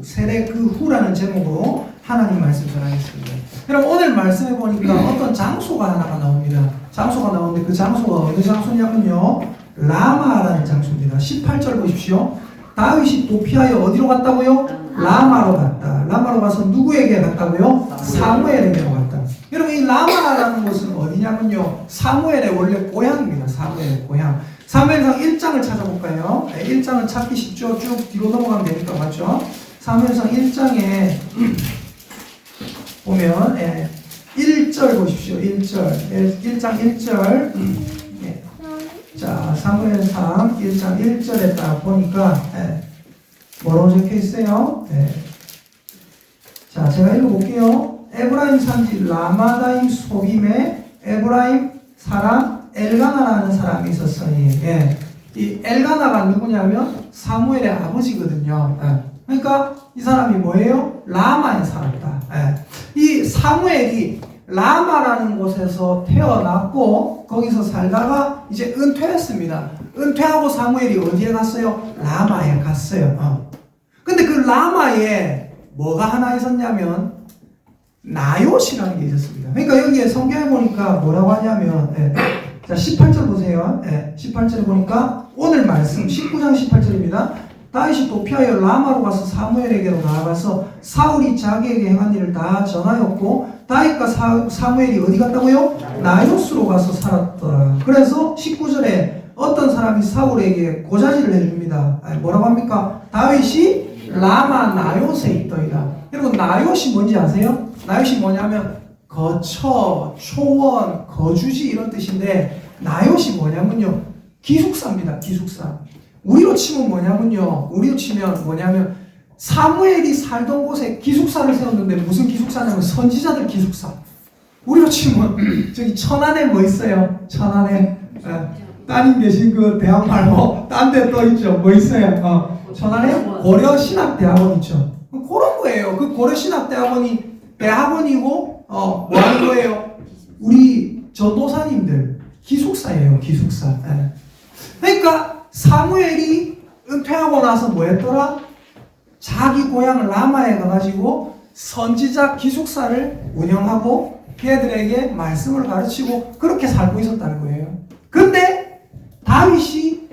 세례 그 후라는 제목으로 하나님 말씀 전하겠습니다. 여러분 오늘 말씀해 보니까 어떤 장소가 하나가 나옵니다. 장소가 나오는데 그 장소가 어느 장소냐면요, 라마라는 장소입니다. 18절 보십시오. 다윗이 도피하여 어디로 갔다고요? 라마로 갔다. 라마로 가서 누구에게 갔다고요? 사무엘에게로 갔다. 여러분 이 라마라는 곳은 어디냐면요, 사무엘의 원래 고향입니다. 사무엘의 고향. 사무엘상 1장을 찾아볼까요? 1장을 찾기 쉽죠. 쭉 뒤로 넘어가면 되니까. 맞죠? 사무엘상 1장에 보면 1절 보십시오. 1장 1절. 자, 사무엘상 1장 1절에 딱 보니까 뭐라고 적혀 있어요? 자, 제가 읽어볼게요. 에브라임 산지 라마다임 소김에 에브라임 사람 엘가나라는 사람이 있었으니, 이 엘가나가 누구냐면 사무엘의 아버지거든요. 그러니까 이 사람이 뭐예요? 라마에 살았다. 이 사무엘이 라마라는 곳에서 태어났고 거기서 살다가 이제 은퇴했습니다. 은퇴하고 사무엘이 어디에 갔어요? 라마에 갔어요. 근데 그 라마에 뭐가 하나 있었냐면 나요시라는 게 있었습니다. 그러니까 여기에 성경에 보니까 뭐라고 하냐면 자 18절 보세요. 18절에 보니까 오늘 말씀 19장 18절입니다. 다윗이 도피하여 라마로 가서 사무엘에게로 나아가서 사울이 자기에게 행한 일을 다 전하였고 다윗과 사무엘이 어디 갔다고요? 나요스로 가서 살았더라. 그래서 19절에 어떤 사람이 사울에게 고자질을 해줍니다. 뭐라고 합니까? 다윗이 라마 나요스에 있더이다. 여러분 나요시 뭔지 아세요? 나요시 뭐냐면 거처, 초원, 거주지 이런 뜻인데 나요시 뭐냐면요, 기숙사입니다. 기숙사. 우리로 치면 뭐냐면 사무엘이 살던 곳에 기숙사를 세웠는데 무슨 기숙사냐면 선지자들 기숙사. 우리로 치면 저기 천안에 뭐 있어요? 천안에 따님 계신 그 대학 말고 딴 데 또 있죠. 뭐 있어요? 천안에 고려신학대학원 있죠. 그런 거예요. 그 고려신학대학원이 대학원이고 뭐 하는 거예요? 우리 전도사님들 기숙사예요. 기숙사. 그러니까 사무엘이 은퇴하고 나서 뭐 했더라? 자기 고향 라마에 가가지고 선지자 기숙사를 운영하고 걔들에게 말씀을 가르치고 그렇게 살고 있었다는 거예요. 근데 다윗이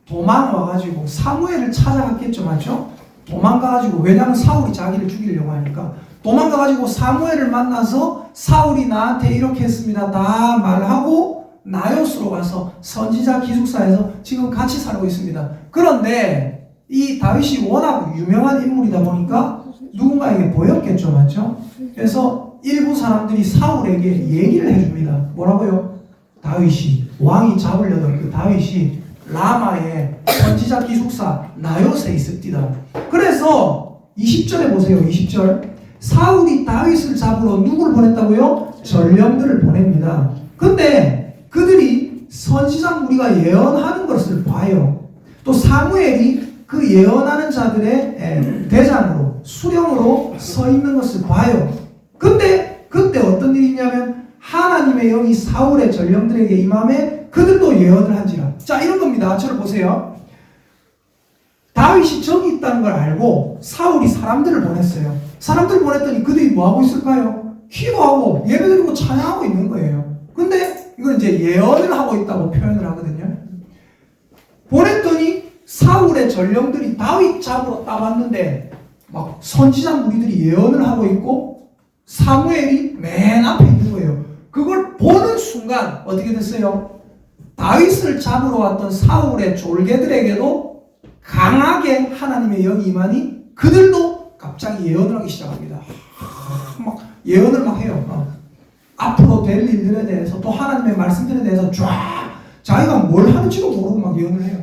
도망와가지고 사무엘을 찾아갔겠죠. 맞죠? 도망가가지고, 왜냐하면 사울이 자기를 죽이려고 하니까 도망가가지고 사무엘을 만나서 사울이 나한테 이렇게 했습니다 다 말하고 나요스로 가서 선지자 기숙사에서 지금 같이 살고 있습니다. 그런데 이 다윗이 워낙 유명한 인물이다 보니까 누군가에게 보였겠죠. 맞죠? 그래서 일부 사람들이 사울에게 얘기를 해줍니다. 뭐라고요? 다윗이, 왕이 잡으려던 그 다윗이 라마의 선지자 기숙사 나요스에 있었디다. 그래서 20절에 보세요. 20절. 사울이 다윗을 잡으러 누구를 보냈다고요? 전령들을 보냅니다. 근데 그들이 선지자 무리가 예언하는 것을 봐요. 또 사무엘이 그 예언하는 자들의 대장으로, 수령으로 서 있는 것을 봐요. 근데 그때 어떤 일이 있냐면 하나님의 영이 사울의 전령들에게 임함에 그들도 예언을 한지라. 자, 이런 겁니다. 저를 보세요. 다윗이 저기 있다는 걸 알고 사울이 사람들을 보냈어요. 사람들을 보냈더니 그들이 뭐하고 있을까요? 기도하고 예배드리고 찬양하고 있는 거예요. 근데 이걸 이제 예언을 하고 있다고 표현을 하거든요. 보냈더니 사울의 전령들이 다윗 잡으러 따왔는데 막 선지자 무리들이 예언을 하고 있고 사무엘이 맨 앞에 있는 거예요. 그걸 보는 순간 어떻게 됐어요? 다윗을 잡으러 왔던 사울의 졸개들에게도 강하게 하나님의 영이 임하니 그들도 갑자기 예언을 하기 시작합니다. 막 예언을 막 해요. 앞으로 될 일들에 대해서 또 하나님의 말씀들에 대해서 쫙 자기가 뭘 하는지도 모르고 막 예언을 해요.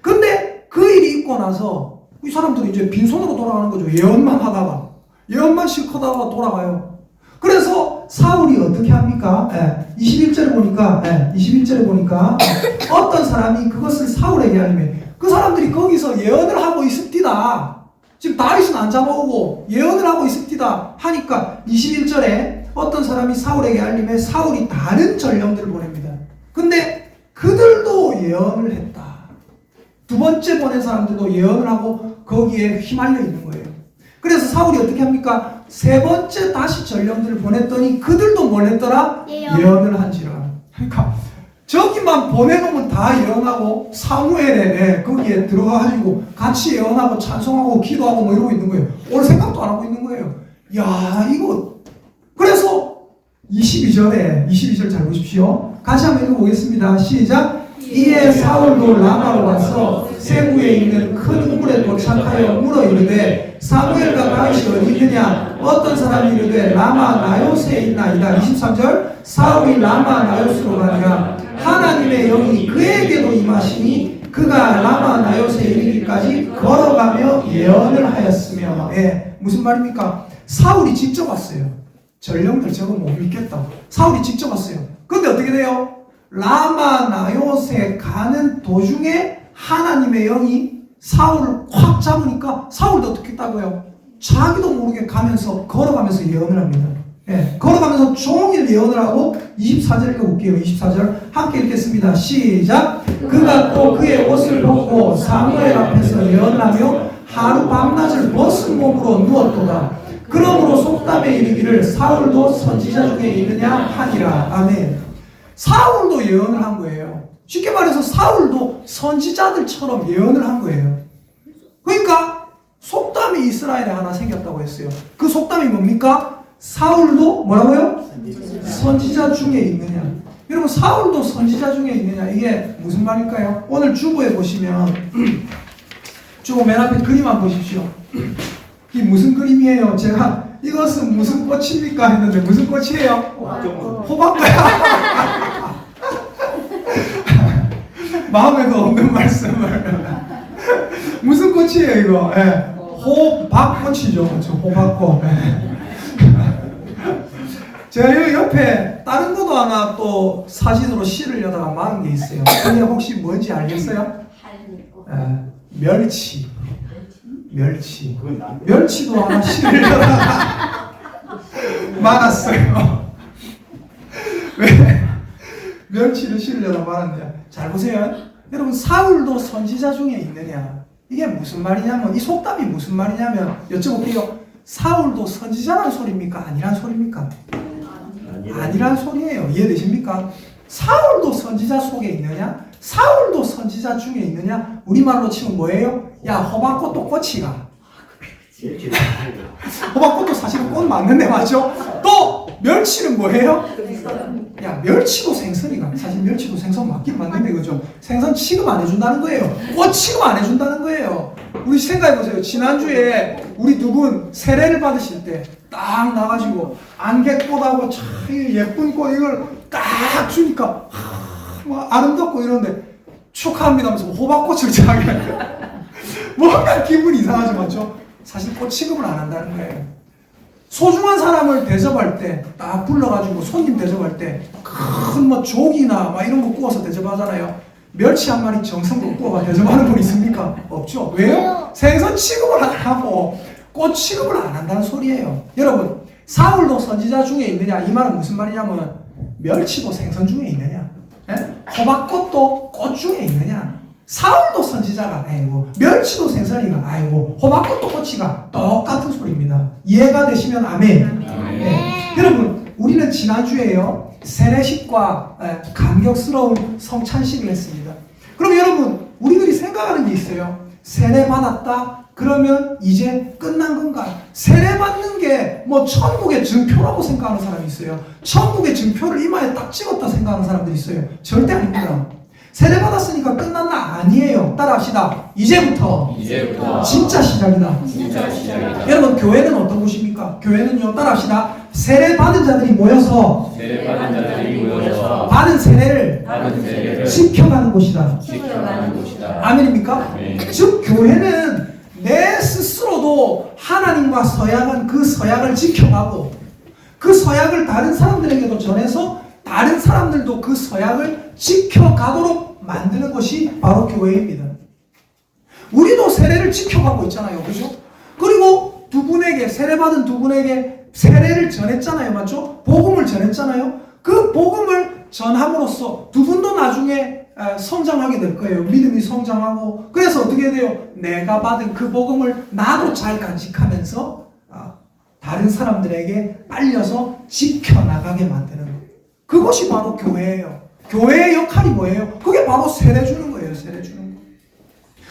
근데 그 일이 있고 나서 이 사람들이 이제 빈손으로 돌아가는 거죠. 예언만 하다가, 예언만 실컷 하다가 돌아가요. 그래서 사울이 어떻게 합니까? 21절에 보니까 어떤 사람이 그것을 사울에게 알리면 그 사람들이 거기서 예언을 하고 있습니다. 지금 다윗은 안 잡아오고 예언을 하고 있습니다 하니까 21절에 어떤 사람이 사울에게 알림에 사울이 다른 전령들을 보냅니다. 근데 그들도 예언을 했다. 두 번째 보낸 사람들도 예언을 하고 거기에 휘말려 있는 거예요. 그래서 사울이 어떻게 합니까? 세 번째 다시 전령들을 보냈더니 그들도 뭘 했더라? 예언을 한지라. 그러니까 저기만 보내놓으면 다 예언하고 사무엘에 거기에 들어가가지고 같이 예언하고 찬송하고 기도하고 뭐 이러고 있는 거예요. 올 생각도 안 하고 있는 거예요. 야, 이거. 그래서 22절 잘 보십시오. 같이 한번 읽어보겠습니다. 시작. 이에 사울도 라마로 와서 세부에 있는 큰 우물에 도착하여 물어 이르되 사무엘과 다윗이 어디 있느냐? 어떤 사람이 이르되 라마 나요스에 있나이다. 23절. 사울이 라마 나요스로 가니라. 하나님의 영이 그에게도 임하시니 그가 라마 나요스에 이르기까지 걸어가며 예언을 하였으며. 예, 무슨 말입니까? 사울이 직접 왔어요. 전령들 저거 못 믿겠다고. 사울이 직접 왔어요. 근데 어떻게 돼요? 라마 나요스에 가는 도중에 하나님의 영이 사울을 확 잡으니까 사울도 어떻게 했다고요? 자기도 모르게 가면서 걸어가면서 예언을 합니다. 예, 걸어가면서 종일 예언을 하고 24절 읽어볼게요. 24절 함께 읽겠습니다. 시작. 그가 또 그의 옷을 벗고 사무엘 앞에서 예언을 하며 하루 밤낮을 벗은 몸으로 누웠도다. 그러므로 속담에 이르기를 사울도 선지자 중에 있느냐 하니라. 아멘. 사울도 예언을 한 거예요. 쉽게 말해서 사울도 선지자들처럼 예언을 한 거예요. 그러니까 속담이 이스라엘에 하나 생겼다고 했어요. 그 속담이 뭡니까? 사울도 뭐라고요? 선지자 중에 있느냐. 여러분, 사울도 선지자 중에 있느냐, 이게 무슨 말일까요? 오늘 주보에 보시면 주보 맨 앞에 그림 한번 보십시오. 이게 무슨 그림이에요? 제가 이것은 무슨 꽃입니까? 했는데 무슨 꽃이에요? 호박꽃. 마음에도 없는 말씀을. 무슨 꽃이에요 이거? 예. 호박꽃이죠. 그렇죠? 호박꽃. 예. 제가 여기 옆에 다른 것도 하나 또 사진으로 실으려다가 막은 게 있어요. 그게 혹시 뭔지 알겠어요? 예. 멸치. 멸치도 하나 실으려다가 말았어요. 왜? 멸치를 실으려다가 말았냐? 잘 보세요. 여러분, 사울도 선지자 중에 있느냐? 이게 무슨 말이냐면, 이 속담이 무슨 말이냐면, 여쭤볼게요. 사울도 선지자란 소리입니까? 아니란 소리입니까? 아니란 소리예요. 이해되십니까? 사울도 선지자 속에 있느냐? 사울도 선지자 중에 있느냐? 우리말로 치면 뭐예요? 야, 호박꽃도 꽃이가. 호박꽃도 사실은 꽃 맞는데, 맞죠? 또 멸치는 뭐예요? 야, 멸치도 생선이가. 사실 멸치도 생선 맞긴 맞는데, 그죠? 생선 취급 안 해준다는 거예요. 꽃 취급 안 해준다는 거예요. 우리 생각해보세요. 지난주에 우리 두 분 세례를 받으실 때 딱 나가지고 안개꽃하고 참 예쁜 꽃 이걸 딱 주니까 아름답고 이러는데 축하합니다 하면서 호박꽃을 자기 뭔가 기분이 이상하죠, 맞죠? 사실 꽃 취급을 안 한다는 거예요. 소중한 사람을 대접할 때 딱 불러가지고 손님 대접할 때 큰 뭐 조기나 막 이런 거 구워서 대접하잖아요. 멸치 한 마리 정성껏 구워서 대접하는 분 있습니까? 없죠. 왜요? 생선 취급을 안 하고 꽃 취급을 안 한다는 소리예요. 여러분, 사울도 선지자 중에 있느냐? 이 말은 무슨 말이냐면 멸치도 생선 중에 있느냐? 예? 호박꽃도 꽃 중에 있느냐? 사울도 선지자가 아니고 멸치도 생선이가 아니고 호박꽃도 꽃이가 똑같은 소리입니다. 이해가 되시면 아멘. 네. 여러분, 우리는 지난주에요 세례식과 감격스러운 성찬식을 했습니다. 그럼 여러분, 우리들이 생각하는 게 있어요. 세례 받았다? 그러면 이제 끝난 건가? 세례 받는 게 뭐 천국의 증표라고 생각하는 사람이 있어요. 천국의 증표를 이마에 딱 찍었다 생각하는 사람들이 있어요. 절대 아닙니다. 세례 받았으니까 끝났나? 아니에요. 따라합시다. 이제부터 진짜 시작이다. 여러분, 교회는 어떤 곳입니까? 교회는요, 따라합시다. 세례 받은 자들이 모여서 받은 세례를 지켜가는 곳이다. 아멘입니까? 즉 교회는 내 스스로도 하나님과 서약한 그 서약을 지켜가고 그 서약을 다른 사람들에게도 전해서 다른 사람들도 그 서약을 지켜가도록 만드는 것이 바로 교회입니다. 우리도 세례를 지켜가고 있잖아요. 그죠? 그리고 두 분에게, 세례받은 두 분에게 세례를 전했잖아요. 맞죠? 복음을 전했잖아요. 그 복음을 전함으로써 두 분도 나중에 성장하게 될 거예요. 믿음이 성장하고. 그래서 어떻게 돼요? 내가 받은 그 복음을 나도 잘 간직하면서 다른 사람들에게 알려서 지켜나가게 만드는 거예요. 그것이 바로 교회예요. 교회의 역할이 뭐예요? 그게 바로 세례 주는 거예요. 세례 주는 거.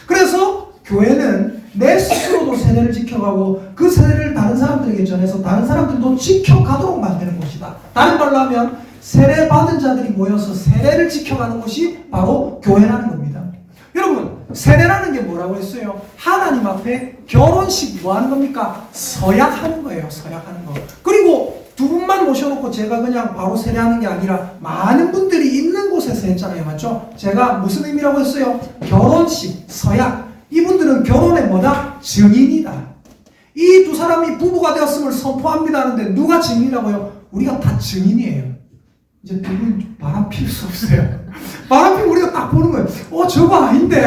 그래서 교회는 내 스스로도 세례를 지켜가고 그 세례를 다른 사람들에게 전해서 다른 사람들도 지켜가도록 만드는 곳이다. 다른 말로 하면 세례 받은 자들이 모여서 세례를 지켜가는 것이 바로 교회라는 겁니다. 여러분, 세례라는 게 뭐라고 했어요? 하나님 앞에 결혼식 뭐 하는 겁니까? 서약하는 거예요. 서약하는 거. 그리고 두 분만 모셔놓고 제가 그냥 바로 세례하는 게 아니라 많은 분들이 있는 곳에서 했잖아요. 맞죠? 제가 무슨 의미라고 했어요? 결혼식, 서약. 이분들은 결혼의 뭐다? 증인이다. 이 두 사람이 부부가 되었음을 선포합니다 하는데 누가 증인이라고요? 우리가 다 증인이에요. 이제 두 분 바람 필 수 없어요. 바람 피면 우리가 딱 보는 거예요. 저거 아닌데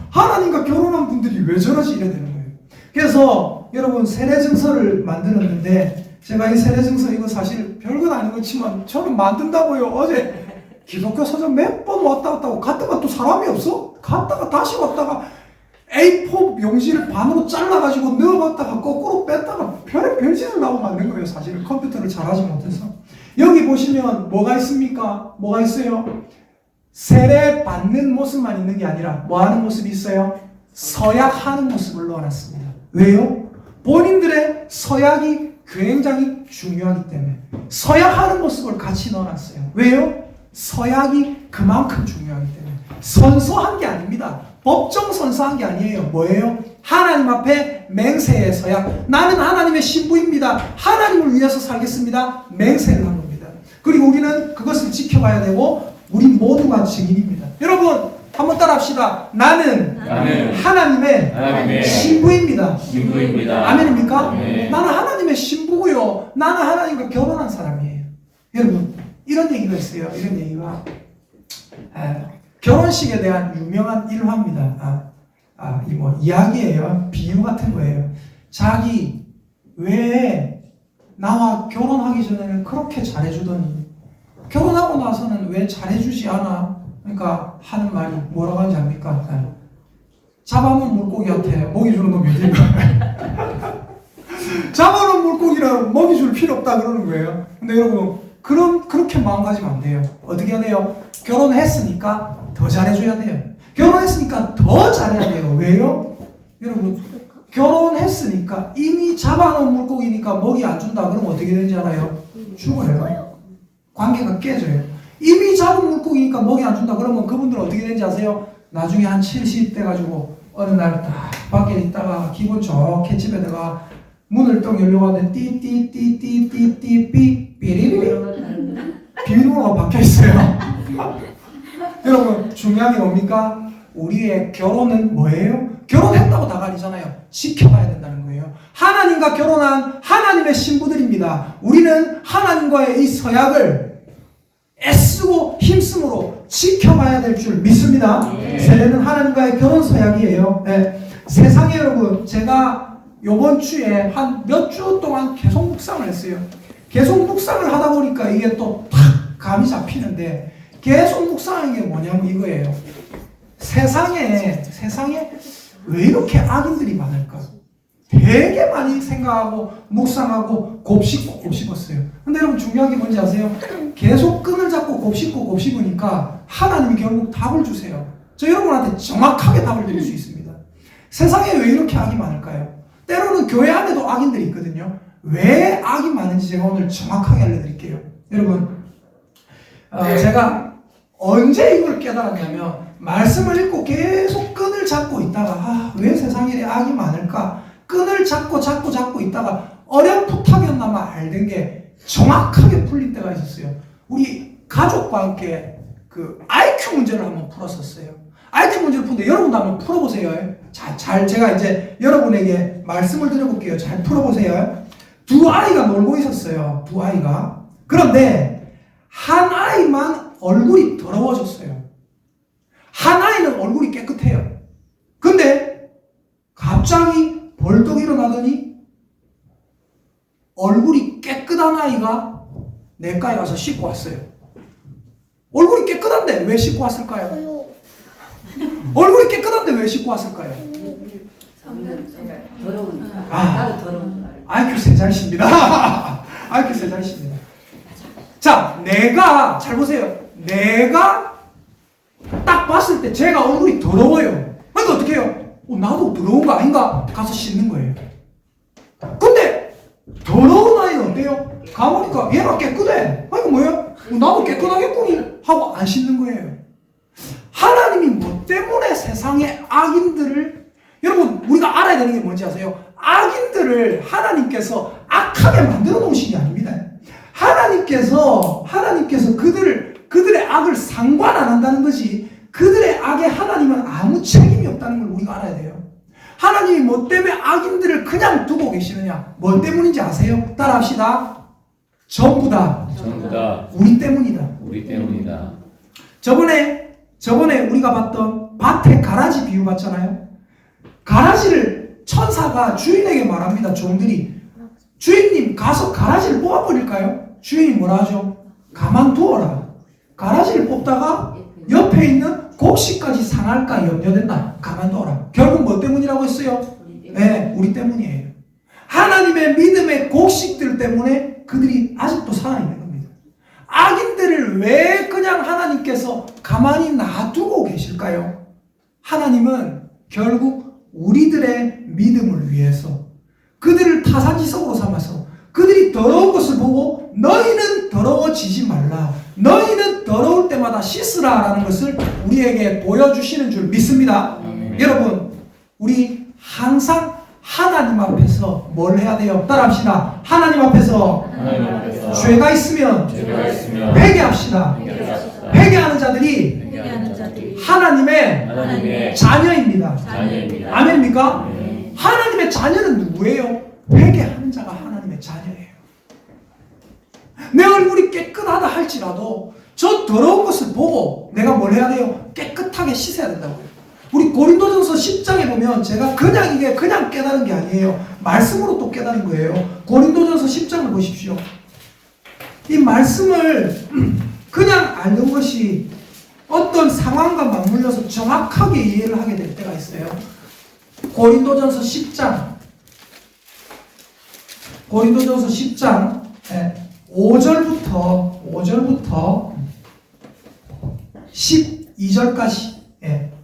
하나님과 결혼한 분들이 왜 저러지? 이래 되는 거예요. 그래서 여러분 세례 증서를 만들었는데 제가 이 세례 증서 이거 사실 별건 아닌 거지만 저는 만든다고요. 어제 기독교 서점 몇 번 왔다 갔다 하고 갔다가 또 사람이 없어? 갔다가 다시 왔다가 A4 용지를 반으로 잘라가지고 넣어봤다가 거꾸로 뺐다가 별짓을 나고 만든 거예요. 사실은 컴퓨터를 잘하지 못해서. 여기 보시면 뭐가 있습니까? 뭐가 있어요? 세례 받는 모습만 있는 게 아니라 뭐 하는 모습이 있어요? 서약하는 모습을 넣어놨습니다. 왜요? 본인들의 서약이 굉장히 중요하기 때문에 서약하는 모습을 같이 넣어놨어요. 왜요? 서약이 그만큼 중요하기 때문에. 선서한 게 아닙니다. 법정 선서한 게 아니에요. 뭐예요? 하나님 앞에 맹세의 서약. 나는 하나님의 신부입니다. 하나님을 위해서 살겠습니다. 맹세를 한 겁니다. 그리고 우리는 그것을 지켜가야 되고 우리 모두가 증인입니다. 여러분 한번 따라합시다. 나는 하나님의 신부입니다. 아멘입니까? 아멘. 나는 하나님의 신부고요. 나는 하나님과 결혼한 사람이에요. 여러분 이런 얘기가 있어요. 이런 얘기가 결혼식에 대한 유명한 일화입니다. 이야기예요. 비유 같은 거예요. 자기 왜 나와 결혼하기 전에는 그렇게 잘해주더니 결혼하고 나서는 왜 잘해주지 않아? 그러니까 하는 말이 뭐라고 하는지 압니까? 잡아놓은 물고기한테 먹이 주는 놈이 어딘가. 잡아놓은 물고기를 먹이 줄 필요 없다 그러는 거예요. 근데 여러분 그렇게 마음가지면 안 돼요. 어떻게 해야 돼요? 결혼했으니까 더 잘해줘야 돼요. 결혼했으니까 더 잘해야 돼요. 왜요? 여러분 결혼했으니까 이미 잡아놓은 물고기니까 먹이 안 준다 그러면 어떻게 되는지 알아요? 죽어요. 관계가 깨져요. 이미 잡은 물고기니까 먹이 안 준다 그러면 그분들은 어떻게 되는지 아세요? 나중에 한 70 돼가지고 어느 날 딱 밖에 있다가 기분 좋게 집에다가 문을 딱 열려가는데 띠띠띠띠띠띠삐 삐리리 비밀번호가 박혀있어요. 여러분 중요한 게 뭡니까? 우리의 결혼은 뭐예요? 결혼했다고 다 가리잖아요. 지켜가야 된다는 거예요. 하나님과 결혼한 하나님의 신부들입니다. 우리는 하나님과의 이 서약을 애쓰고 힘쓰므로 지켜가야 될 줄 믿습니다. 세례는 하나님과의 결혼 서약이에요. 네. 세상에 여러분 제가 이번 주에 한 몇 주 동안 계속 묵상을 했어요. 계속 묵상을 하다 보니까 이게 또 팍 감이 잡히는데 계속 묵상하는 게 뭐냐면 이거예요. 세상에 왜 이렇게 악인들이 많을까? 되게 많이 생각하고 묵상하고 곱씹었어요. 근데 여러분 중요한 게 뭔지 아세요? 계속 끈을 잡고 곱씹으니까 하나님이 결국 답을 주세요. 저 여러분한테 정확하게 답을 드릴 수 있습니다. 세상에 왜 이렇게 악이 많을까요? 때로는 교회 안에도 악인들이 있거든요. 왜 악이 많은지 제가 오늘 정확하게 알려드릴게요. 여러분 제가 언제 이걸 깨달았냐면 말씀을 읽고 계속 끈을 잡고 있다가 왜 세상에 악이 많을까? 끈을 잡고 있다가 어렴풋하게나마 알던 게 정확하게 풀릴 때가 있었어요. 우리 가족과 함께 그 IQ 문제를 한번 풀었었어요. IQ 문제를 푸는데 여러분도 한번 풀어보세요. 잘 제가 이제 여러분에게 말씀을 드려볼게요. 잘 풀어보세요. 두 아이가 놀고 있었어요. 두 아이가. 그런데 한 아이만 얼굴이 더러워졌어요. 한 아이는 얼굴이 깨끗해요. 근데 갑자기 벌떡 일어나더니 얼굴이 깨끗한 아이가 내과에 와서 씻고 왔어요. 얼굴이 깨끗한데 왜 씻고 왔을까요? 얼굴이 깨끗한데 왜 씻고 왔을까요? 더러우니까. 아. 나도 더러운 줄 알고. IQ 세자이십니다. IQ 세자이십니다. 자, 내가 잘 보세요. 내가 딱 봤을 때 제가 얼굴이 더러워요. 그러니까 어떻게 해요? 나도 더러운 거 아닌가? 가서 씻는 거예요. 근데 더러운 아이는 어때요? 가보니까 얘가 깨끗해. 아니 뭐예요? 나도 깨끗하겠구니 하고 안 씻는 거예요. 하나님이 뭐 때문에 세상의 악인들을, 여러분 우리가 알아야 되는 게 뭔지 아세요? 악인들을 하나님께서 악하게 만들어 놓으신 게 아닙니다. 하나님께서 그들의 악을 상관 안 한다는 것이, 그들의 악에 하나님은 아무 책임이 없다는 걸 우리가 알아야 돼요. 하나님이 뭐 때문에 악인들을 그냥 두고 계시느냐? 뭐 때문인지 아세요? 따라합시다. 전부 다 우리 때문이다. 우리 때문이다. 저번에 우리가 봤던 밭에 가라지 비유 봤잖아요. 가라지를 천사가 주인에게 말합니다. 종들이, 주인님 가서 가라지를 뽑아버릴까요? 주인이 뭐라 하죠? 가만두어라. 가라지를 뽑다가 옆에 있는 곡식까지 상할까 염려된다. 가만두어라. 결국 뭐 때문이라고 했어요? 네, 우리 때문이에요. 하나님의 믿음의 곡식들 때문에 그들이 아직도 살아있는 겁니다. 악인들을 왜 그냥 하나님께서 가만히 놔두고 계실까요? 하나님은 결국 우리들의 믿음을 위해서 그들을 타산지석으로 삼아서 그들이 더러운 것을 보고 너희는 더러워지지 말라, 너희는 더러울 때마다 씻으라라는 것을 우리에게 보여주시는 줄 믿습니다. 여러분, 우리 항상 하나님 앞에서 뭘 해야 돼요? 따라합시다. 하나님 앞에서 죄가 있으면 회개합시다. 회개하는 자들이 하나님의 자녀입니다. 아멘입니까? 하나님의 자녀는 누구예요? 회개하는 자가 하나님의 자녀예요. 내 얼굴이 깨끗하다 할지라도 저 더러운 것을 보고 내가 뭘 해야 돼요? 깨끗하게 씻어야 된다고요. 우리 고린도전서 10장에 보면 제가 이게 그냥 깨달은 게 아니에요. 말씀으로 또 깨달은 거예요. 고린도전서 10장을 보십시오. 이 말씀을 그냥 아는 것이 어떤 상황과 맞물려서 정확하게 이해를 하게 될 때가 있어요. 고린도전서 10장 5절부터 12절까지,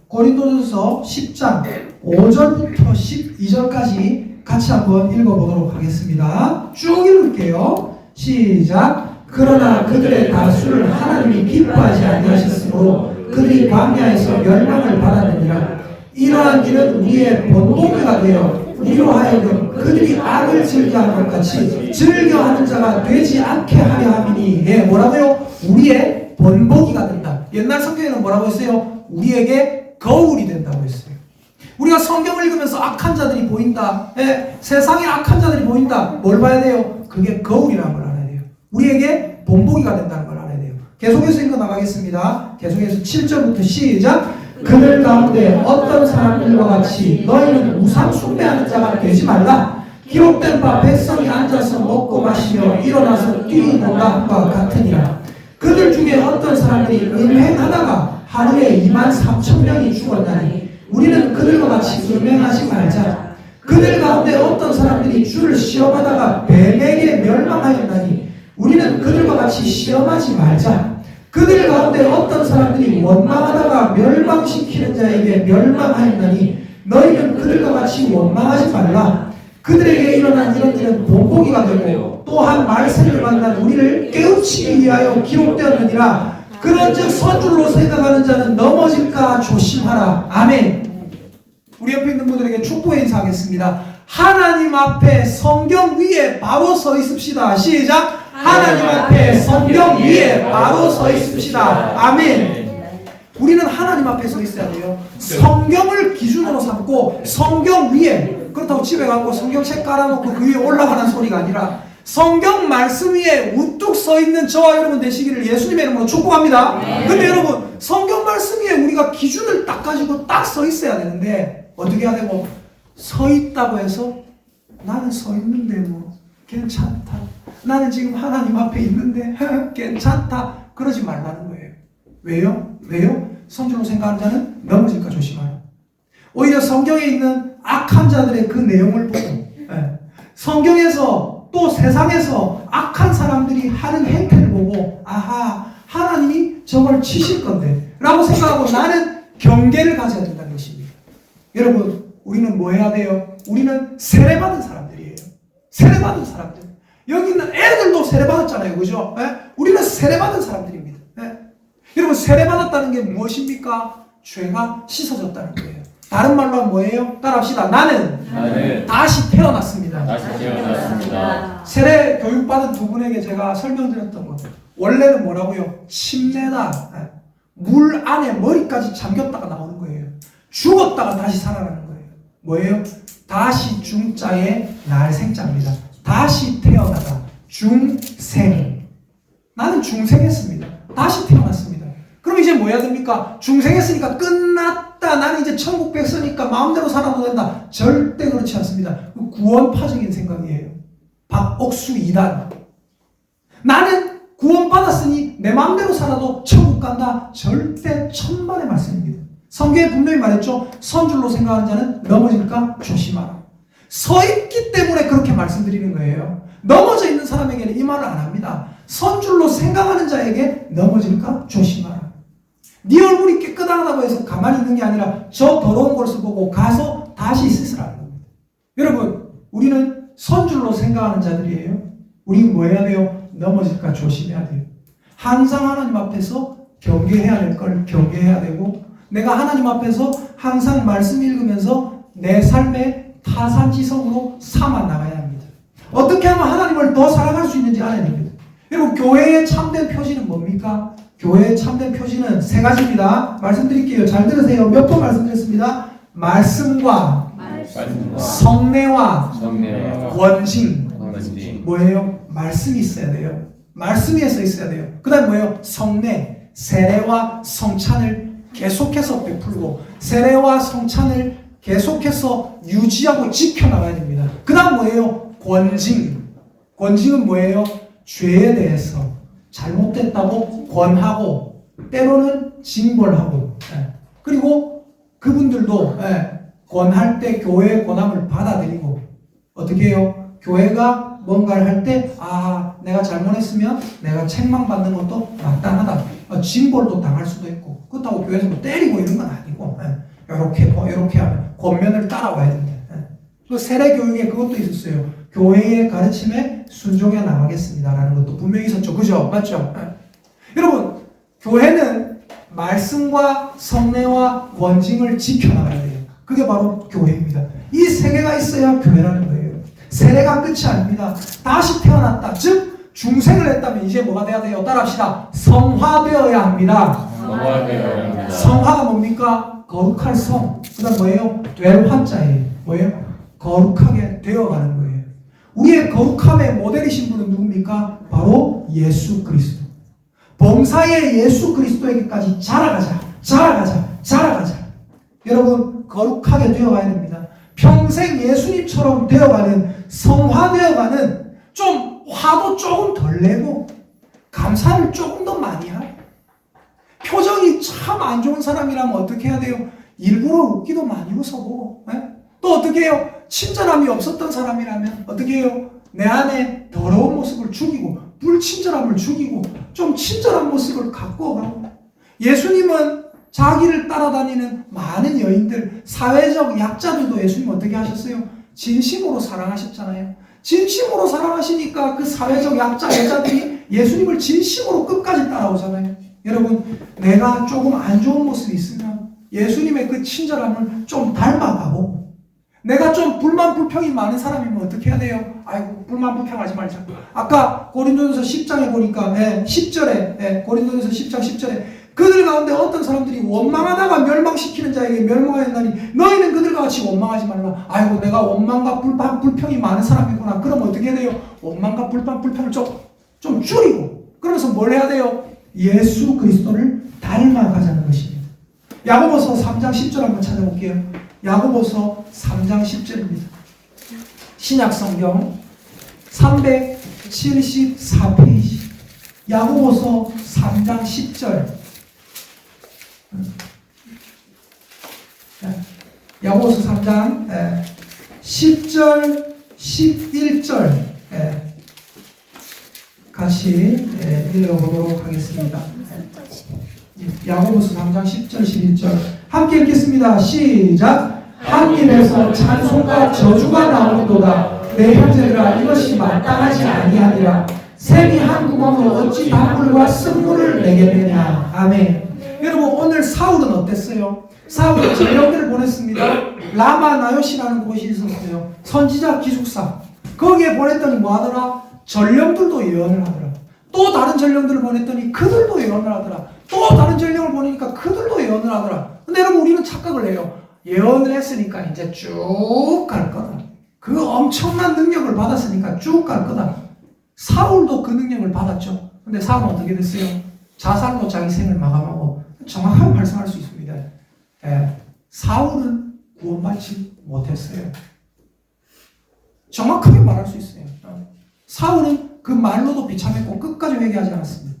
고린도전서 10장 5절부터 12절까지 같이 한번 읽어보도록 하겠습니다. 쭉 읽을게요. 시작. 그러나 그들의 다수를 하나님이 기뻐하지 아니하셨으므로 그들이 광야에서 멸망을 받았느니라. 이러한 일은 우리의 본보기가 되어 우리로 하여금 그들이 악을 즐겨하는 것 같이 즐겨하는 자가 되지 않게 하려 함이니. 뭐라고요? 우리의 본보기가 된다. 옛날 성경에는 뭐라고 했어요? 우리에게 거울이 된다고 했어요. 우리가 성경을 읽으면서 악한 자들이 보인다. 세상에 악한 자들이 보인다. 뭘 봐야 돼요? 그게 거울이라는 걸 알아야 돼요. 우리에게 본보기가 된다는 걸 알아야 돼요. 계속해서 읽어 나가겠습니다. 계속해서 7절부터 시작. 그들 가운데 어떤 사람들과 같이 너희는 우상 숭배하는 자가 되지 말라. 기록된 바 백성이 앉아서 먹고 마시며 일어나서 뛰노라 함과 같으니라. 그들 중에 어떤 사람들이 음행하다가 하루에 23,000명이 죽었나니 우리는 그들과 같이 음행하지 말자. 그들 가운데 어떤 사람들이 주를 시험하다가 뱀에게 멸망하였나니 우리는 그들과 같이 시험하지 말자. 그들 가운데 어떤 사람들이 원망하다가 멸망시키는 자에게 멸망하였나니 너희는 그들과 같이 원망하지 말라. 그들에게 일어난 이런 일은 본보기가 되고 또한 말세를 만난 우리를 깨우치기 위하여 기록되었느니라. 그런즉 선줄로 생각하는 자는 넘어질까 조심하라. 아멘. 우리 옆에 있는 분들에게 축복의 인사하겠습니다. 하나님 앞에 성경 위에 바로 서 있읍시다. 시작. 하나님 앞에 성경 위에 바로 서 있읍시다. 아멘. 우리는 하나님 앞에 서 있어야 돼요. 성경을 기준으로 삼고 성경 위에, 그렇다고 집에 가고 성경책 깔아놓고 그 위에 올라가는 소리가 아니라 성경 말씀 위에 우뚝 서 있는 저와 여러분 되시기를 예수님의 이름으로 축복합니다. 근데 여러분, 성경 말씀 위에 우리가 기준을 딱 가지고 딱 서 있어야 되는데 어떻게 해야 되고, 서 있다고 해서 나는 서 있는데 뭐 괜찮다, 나는 지금 하나님 앞에 있는데 괜찮다, 그러지 말라는 거예요. 왜요? 선줄로 생각하는 자는 넘어질까 조심하라. 오히려 성경에 있는 악한 자들의 그 내용을 보고 성경에서 또 세상에서 악한 사람들이 하는 행태를 보고 아하, 하나님이 저걸 치실 건데 라고 생각하고 나는 경계를 가져야 된다는 것입니다. 여러분, 우리는 뭐 해야 돼요? 우리는 세례받은 사람들이에요. 세례받은 사람들. 여기 있는 애들도 세례받았잖아요. 그죠? 우리는 세례받은 사람들입니다. 여러분, 세례받았다는 게 무엇입니까? 죄가 씻어졌다는 거예요. 다른 말로 하면 뭐예요? 따라합시다. 나는 다시 태어났습니다. 세례 교육받은 두 분에게 제가 설명드렸던 것. 원래는 뭐라고요? 침례다. 물 안에 머리까지 잠겼다가 나오는 거예요. 죽었다가 다시 살아나는 거예요. 뭐예요? 다시 중자의 날생자입니다. 다시 태어나다. 중생. 나는 중생했습니다. 다시 태어났습니다. 그럼 이제 뭐 해야 됩니까? 중생했으니까 끝났다. 나는 이제 천국 백성이니까 마음대로 살아도 된다. 절대 그렇지 않습니다. 구원파적인 생각이에요. 박옥수 2단. 나는 구원받았으니 내 마음대로 살아도 천국 간다. 절대 천만의 말씀입니다. 성경에 분명히 말했죠. 선줄로 생각하는 자는 넘어질까 조심하라. 서 있기 때문에 그렇게 말씀드리는 거예요. 넘어져 있는 사람에게는 이 말을 안 합니다. 선줄로 생각하는 자에게 넘어질까 조심하라. 네 얼굴이 깨끗하다고 해서 가만히 있는 게 아니라 저 더러운 것을 보고 가서 다시 씻으라는 겁니다. 여러분, 우리는 선줄로 생각하는 자들이에요. 우리는 뭐 해야 돼요? 넘어질까 조심해야 돼요. 항상 하나님 앞에서 경계해야 될 걸 경계해야 되고, 내가 하나님 앞에서 항상 말씀 읽으면서 내 삶의 타산지성으로 삼아 나가야 합니다. 어떻게 하면 하나님을 더 사랑할 수 있는지 알아야 됩니다. 여러분, 교회의 참된 표지는 뭡니까? 교회의 참된 표지는 세 가지입니다. 말씀드릴게요. 잘 들으세요. 몇 번 말씀드렸습니다. 말씀과 성례와 권징. 뭐예요? 말씀이 있어야 돼요. 말씀이 있어야 돼요. 그 다음 뭐예요? 성례, 세례와 성찬을 계속해서 베풀고 세례와 성찬을 계속해서 유지하고 지켜나가야 됩니다. 그 다음 뭐예요? 권징. 권징은 뭐예요? 죄에 대해서 잘못됐다고 권하고 때로는 징벌하고 그리고 그분들도 권할 때 교회의 권함을 받아들이고 어떻게 해요? 교회가 뭔가를 할 때 내가 잘못했으면 내가 책망받는 것도 마땅하다. 징벌도 당할 수도 있고 그렇다고 교회에서 뭐 때리고 이런 건 아니고 이렇게 하면 권면을 따라와야 됩니다. 그 세례 교육에 그것도 있었어요. 교회의 가르침에 순종해 나가겠습니다라는 것도 분명히 있었죠. 그죠? 맞죠? 여러분, 교회는 말씀과 성례와 권징을 지켜나가야 돼요. 그게 바로 교회입니다. 이 세 개가 있어야 교회라는 거예요. 세례가 끝이 아닙니다. 다시 태어났다. 즉 중생을 했다면 이제 뭐가 돼야 돼요? 따라합시다. 성화되어야 합니다. 성화가 뭡니까? 거룩할 성. 그 다음 뭐예요? 될 화자예요. 뭐예요? 거룩하게 되어가는 거예요. 우리의 거룩함의 모델이신 분은 누굽니까? 바로 예수 그리스도. 범사의 예수 그리스도에게까지 자라가자. 여러분, 거룩하게 되어가야 됩니다. 평생 예수님처럼 되어가는, 성화되어가는, 좀 화도 조금 덜 내고 감사를 조금 더 많이 하고, 표정이 참 안 좋은 사람이라면 어떻게 해야 돼요? 일부러 웃기도 많이 웃어보고, 또 어떻게 해요? 친절함이 없었던 사람이라면 어떻게 해요? 내 안에 더러운 모습을 죽이고 불친절함을 죽이고 좀 친절한 모습을 갖고 가고. 예수님은 자기를 따라다니는 많은 여인들, 사회적 약자들도 예수님 어떻게 하셨어요? 진심으로 사랑하셨잖아요. 진심으로 사랑하시니까 그 사회적 약자 여자들이 예수님을 진심으로 끝까지 따라오잖아요. 여러분, 내가 조금 안 좋은 모습이 있으면 예수님의 그 친절함을 좀 닮아가고, 내가 좀 불만 불평이 많은 사람이면 어떻게 해야 돼요? 아이고, 불만 불평하지 말자. 아까 고린도전서 10장에 보니까 10절에 고린도전서 10장 10절에 그들 가운데 어떤 사람들이 원망하다가 멸망시키는 자에게 멸망하야 한다니 너희는 그들과 같이 원망하지 말라. 아이고, 내가 원망과 불만 불평이 많은 사람이구나. 그럼 어떻게 해야 돼요? 원망과 불만 불평을 좀 줄이고, 그러면서 뭘 해야 돼요? 예수 그리스도를 닮아가자는 것입니다. 야고보서 3장 10절 한번 찾아볼게요. 야고보서 3장 10절입니다. 신약성경 374페이지 야고보서 3장 10절 야고보서 3장 10절 11절 같이 읽어보도록 하겠습니다. 야고보서 3장 10절 11절 함께 읽겠습니다. 시작. 한 입에서 찬송과 저주가 나오는도다. 내 형제들아 이것이 마땅하지 아니하니라. 샘이 한 구멍으로 어찌 단물과 쓴물을 내겠느냐. 아멘. 여러분 오늘 사울은 어땠어요? 사울은 전령들을 보냈습니다. 라마나요시라는 곳이 있었어요. 선지자 기숙사. 거기에 보냈더니 뭐하더라? 전령들도 예언을 하더라. 또 다른 전령들을 보냈더니 그들도 예언을 하더라. 또 다른 전령을 보내니까 그들도 예언을 하더라. 근데 여러분 우리는 착각을 해요. 예언을 했으니까 이제 쭉 갈 거다. 그 엄청난 능력을 받았으니까 쭉 갈 거다. 사울도 그 능력을 받았죠. 근데 사울은 어떻게 됐어요? 자살로 자기 생을 마감하고 정확하게 발생할 수 있습니다. 사울은 구원받지 못했어요. 정확하게 말할 수 있어요. 사울은 그 말로도 비참했고 끝까지 회개하지 않았습니다.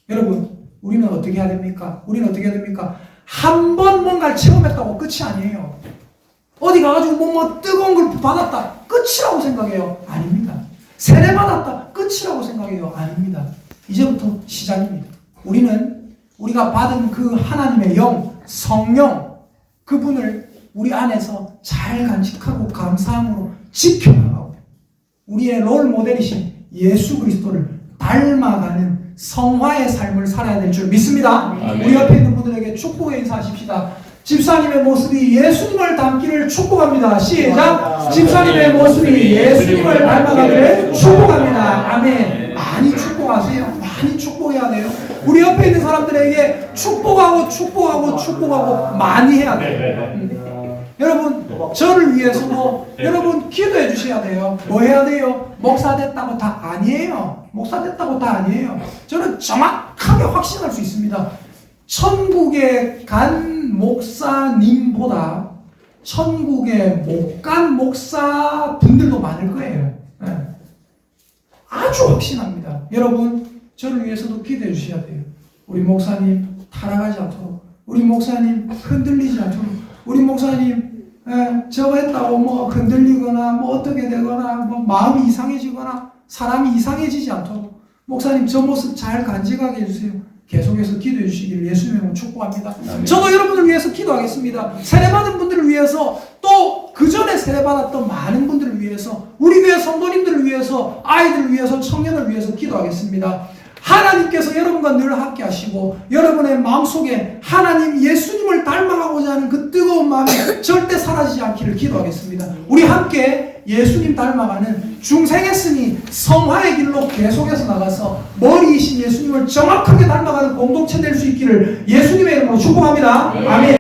여러분, 우리는 어떻게 해야 됩니까? 한 번 뭔가를 체험했다고 끝이 아니에요. 어디 가가지고 뭐 뜨거운 걸 받았다. 끝이라고 생각해요. 아닙니다. 세례받았다. 끝이라고 생각해요. 아닙니다. 이제부터 시작입니다. 우리가 받은 그 하나님의 영, 성령, 그분을 우리 안에서 잘 간직하고 감사함으로 지켜나가고 우리의 롤 모델이신 예수 그리스도를 닮아가는 성화의 삶을 살아야 될 줄 믿습니다. 아멘. 우리 옆에 있는 분들에게 축복의 인사하십시다. 집사님의 모습이 예수님을 닮기를 축복합니다. 시작! 집사님의 모습이 예수님을 닮아가기를 축복합니다. 아멘. 많이 축복하세요. 많이 축복해야 돼요. 우리 옆에 있는 사람들에게 축복하고 많이 해야 돼요. 여러분, 저를 위해서도 여러분 기도해 주셔야 돼요. 뭐 해야 돼요? 목사 됐다고 다 아니에요. 저는 정확하게 확신할 수 있습니다. 천국에 간 목사님보다 천국에 못 간 목사분들도 많을 거예요. 아주 확신합니다. 여러분, 저를 위해서도 기도해 주셔야 돼요. 우리 목사님 타락하지 않도록, 우리 목사님 흔들리지 않도록, 우리 목사님 저거 했다고 뭐 흔들리거나 뭐 어떻게 되거나 뭐 마음이 이상해지거나 사람이 이상해지지 않도록 목사님 저 모습 잘 간직하게 해주세요. 계속해서 기도해 주시기를 예수님으로 축복합니다. 저도 여러분을 위해서 기도하겠습니다. 세례받은 분들을 위해서 또 그 전에 세례받았던 많은 분들을 위해서 우리 교회 성도님들을 위해서 아이들을 위해서 청년을 위해서 기도하겠습니다. 하나님께서 여러분과 늘 함께 하시고 여러분의 마음속에 하나님 예수님을 닮아가고자 하는 그 뜨거운 마음이 절대 사라지지 않기를 기도하겠습니다. 우리 함께 예수님 닮아가는 중생했으니 성화의 길로 계속해서 나가서 머리이신 예수님을 정확하게 닮아가는 공동체 될 수 있기를 예수님의 이름으로 축복합니다. 아멘.